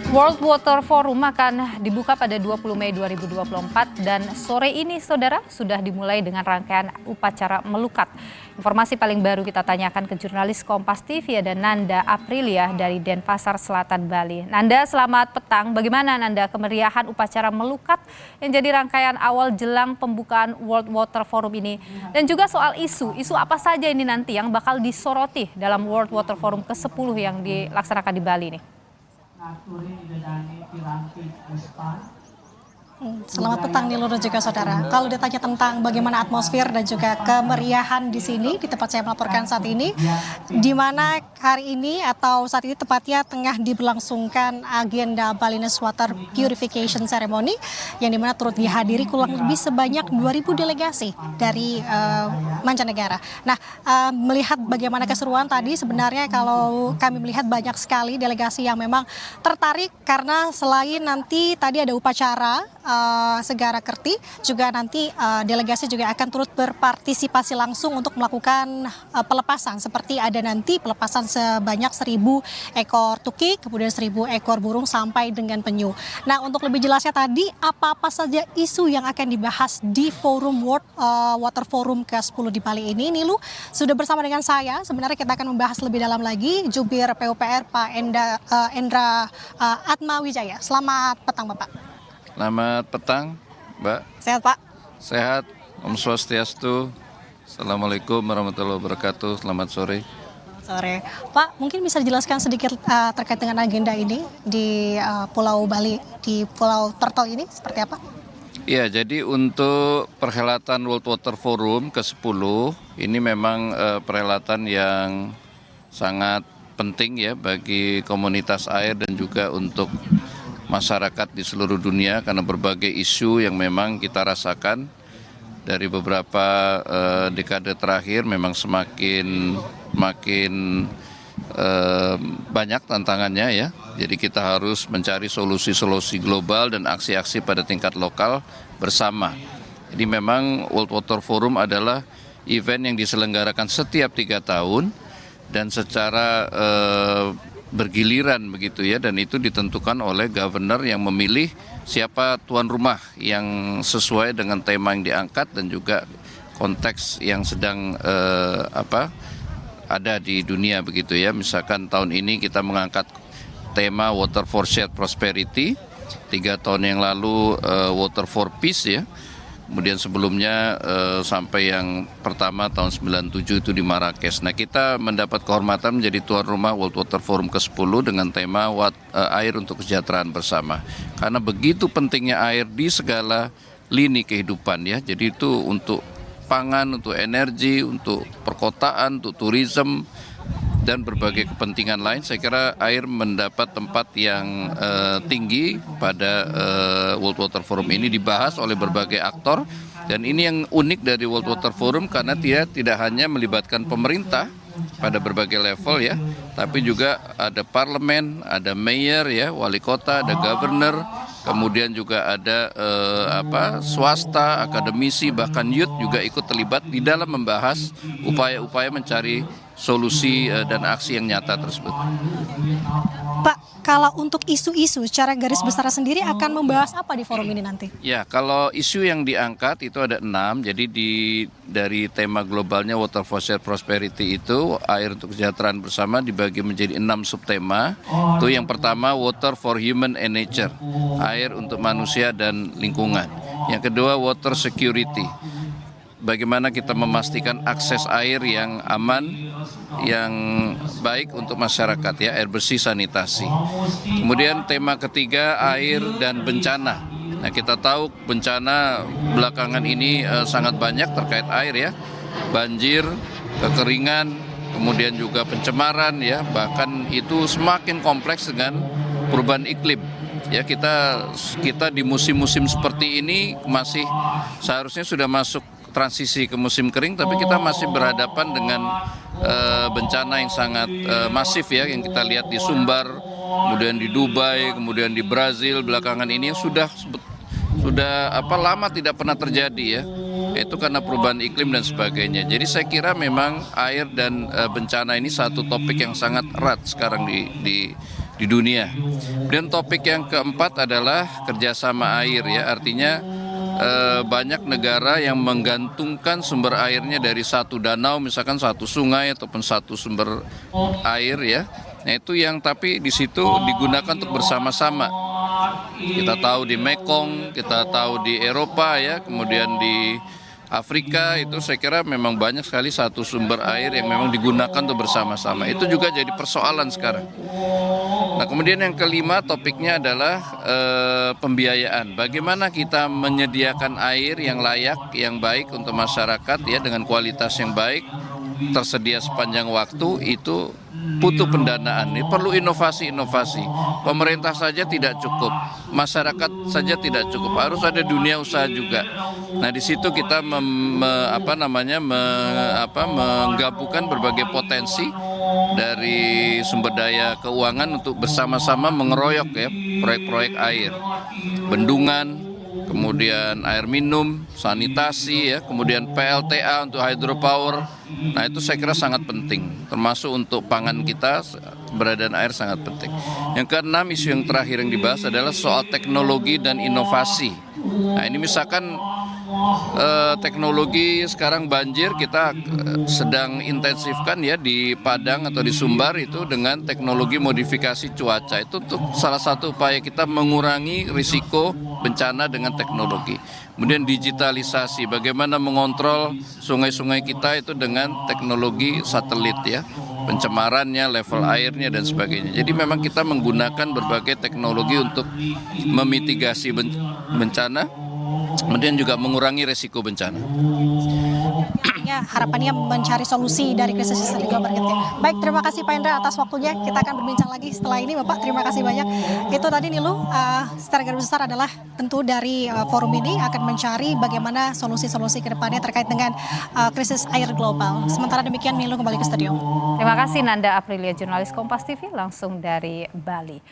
World Water Forum akan dibuka pada 20 Mei 2024 dan sore ini saudara sudah dimulai dengan rangkaian upacara melukat. Informasi paling baru kita tanyakan ke jurnalis Kompas TV ada Nanda Aprilia dari Denpasar Selatan, Bali. Nanda, selamat petang. Bagaimana Nanda kemeriahan upacara melukat yang jadi rangkaian awal jelang pembukaan World Water Forum ini? Dan juga soal isu apa saja ini nanti yang bakal disoroti dalam World Water Forum ke-10 yang dilaksanakan di Bali nih? Selamat petang Nilo dan juga saudara. Kalau ditanya tentang bagaimana atmosfer dan juga kemeriahan di sini, di tempat saya melaporkan saat ini, di mana hari ini atau saat ini tepatnya tengah diberlangsungkan agenda Balinese Water Purification Ceremony, yang dimana turut dihadiri kurang lebih sebanyak 2.000 delegasi dari mancanegara. Nah, melihat bagaimana keseruan tadi, sebenarnya kalau kami melihat banyak sekali delegasi yang memang tertarik karena selain nanti tadi ada upacara Segara Kerti, juga nanti delegasi juga akan turut berpartisipasi langsung untuk melakukan pelepasan, seperti ada nanti pelepasan sebanyak 1.000 ekor tukik, kemudian 1.000 ekor burung sampai dengan penyu. Nah, untuk lebih jelasnya tadi apa-apa saja isu yang akan dibahas di Forum World Water Forum ke-10 di Bali ini, Nilu sudah bersama dengan saya. Sebenarnya kita akan membahas lebih dalam lagi Jubir PUPR Pak Endra Atmawijaya. Selamat petang Bapak. Selamat petang, Mbak. Sehat Pak? Sehat, Om Swastiastu. Assalamualaikum warahmatullahi wabarakatuh. Selamat sore. Sore. Pak, mungkin bisa dijelaskan sedikit terkait dengan agenda ini di Pulau Bali, di Pulau Turtle ini seperti apa? Ya, jadi untuk perhelatan World Water Forum ke-10, ini memang perhelatan yang sangat penting ya bagi komunitas air dan juga untuk masyarakat di seluruh dunia, karena berbagai isu yang memang kita rasakan dari beberapa dekade terakhir memang semakin banyak tantangannya ya. Jadi kita harus mencari solusi-solusi global dan aksi-aksi pada tingkat lokal bersama. Jadi memang World Water Forum adalah event yang diselenggarakan setiap 3 tahun dan secara bergiliran begitu ya, dan itu ditentukan oleh governor yang memilih siapa tuan rumah yang sesuai dengan tema yang diangkat dan juga konteks yang sedang ada di dunia begitu ya. Misalkan tahun ini kita mengangkat tema Water for Shared Prosperity, 3 tahun yang lalu Water for Peace ya. Kemudian sebelumnya sampai yang pertama tahun 97 itu di Marrakesh. Nah, kita mendapat kehormatan menjadi tuan rumah World Water Forum ke-10 dengan tema air untuk kesejahteraan bersama. Karena begitu pentingnya air di segala lini kehidupan ya. Jadi itu untuk pangan, untuk energi, untuk perkotaan, untuk tourism dan berbagai kepentingan lain. Saya kira air mendapat tempat yang tinggi pada World Water Forum ini, dibahas oleh berbagai aktor. Dan ini yang unik dari World Water Forum karena dia tidak hanya melibatkan pemerintah pada berbagai level ya, tapi juga ada parlemen, ada mayor ya, wali kota, ada governor, kemudian juga ada swasta, akademisi, bahkan youth juga ikut terlibat di dalam membahas upaya-upaya mencari solusi dan aksi yang nyata tersebut. Pak, kalau untuk isu-isu secara garis besar sendiri akan membahas apa di forum ini nanti? Ya, kalau isu yang diangkat itu ada 6, jadi dari tema globalnya Water for Shared Prosperity itu, air untuk kesejahteraan bersama dibagi menjadi 6 subtema. Itu yang pertama Water for Human and Nature, air untuk manusia dan lingkungan. Yang kedua Water Security, bagaimana kita memastikan akses air yang aman, yang baik untuk masyarakat ya, air bersih, sanitasi. Kemudian tema ketiga air dan bencana. Nah, kita tahu bencana belakangan ini sangat banyak terkait air ya, banjir, kekeringan, kemudian juga pencemaran ya, bahkan itu semakin kompleks dengan perubahan iklim. Ya, kita di musim-musim seperti ini masih seharusnya sudah masuk transisi ke musim kering, tapi kita masih berhadapan dengan bencana yang sangat masif ya, yang kita lihat di Sumbar, kemudian di Dubai, kemudian di Brazil belakangan ini sudah lama tidak pernah terjadi ya. Itu karena perubahan iklim dan sebagainya. Jadi saya kira memang air dan bencana ini satu topik yang sangat erat sekarang di dunia. Dan topik yang keempat adalah kerjasama air ya, artinya banyak negara yang menggantungkan sumber airnya dari satu danau, misalkan satu sungai ataupun satu sumber air ya. Nah itu yang tapi di situ digunakan untuk bersama-sama. Kita tahu di Mekong, kita tahu di Eropa ya, kemudian di Afrika itu saya kira memang banyak sekali satu sumber air yang memang digunakan untuk bersama-sama. Itu juga jadi persoalan sekarang. Nah kemudian yang kelima topiknya adalah pembiayaan. Bagaimana kita menyediakan air yang layak, yang baik untuk masyarakat ya dengan kualitas yang baik, tersedia sepanjang waktu, itu butuh pendanaan. Ini perlu inovasi-inovasi. Pemerintah saja tidak cukup, masyarakat saja tidak cukup, harus ada dunia usaha juga. Nah di situ kita menggabungkan berbagai potensi dari sumber daya keuangan untuk bersama-sama mengeroyok ya proyek-proyek air, bendungan, kemudian air minum, sanitasi ya, kemudian PLTA untuk hydropower. Nah itu saya kira sangat penting, termasuk untuk pangan kita, keberadaan air sangat penting. Yang keenam, isu yang terakhir yang dibahas adalah soal teknologi dan inovasi. Nah ini misalkan teknologi sekarang banjir kita sedang intensifkan ya di Padang atau di Sumbar itu dengan teknologi modifikasi cuaca. Itu salah satu upaya kita mengurangi risiko bencana dengan teknologi. Kemudian digitalisasi, bagaimana mengontrol sungai-sungai kita itu dengan teknologi satelit ya, pencemarannya, level airnya dan sebagainya. Jadi memang kita menggunakan berbagai teknologi untuk memitigasi bencana, kemudian juga mengurangi resiko bencana. Harapannya mencari solusi dari krisis yang global gitu ya. Baik, terima kasih Pak Hendra atas waktunya. Kita akan berbincang lagi setelah ini, Bapak. Terima kasih banyak. Itu tadi Nilu, secara garis besar adalah tentu dari forum ini akan mencari bagaimana solusi-solusi ke depannya terkait dengan krisis air global. Sementara demikian, Nilu kembali ke studio. Terima kasih Nanda Aprilia, jurnalis Kompas TV langsung dari Bali.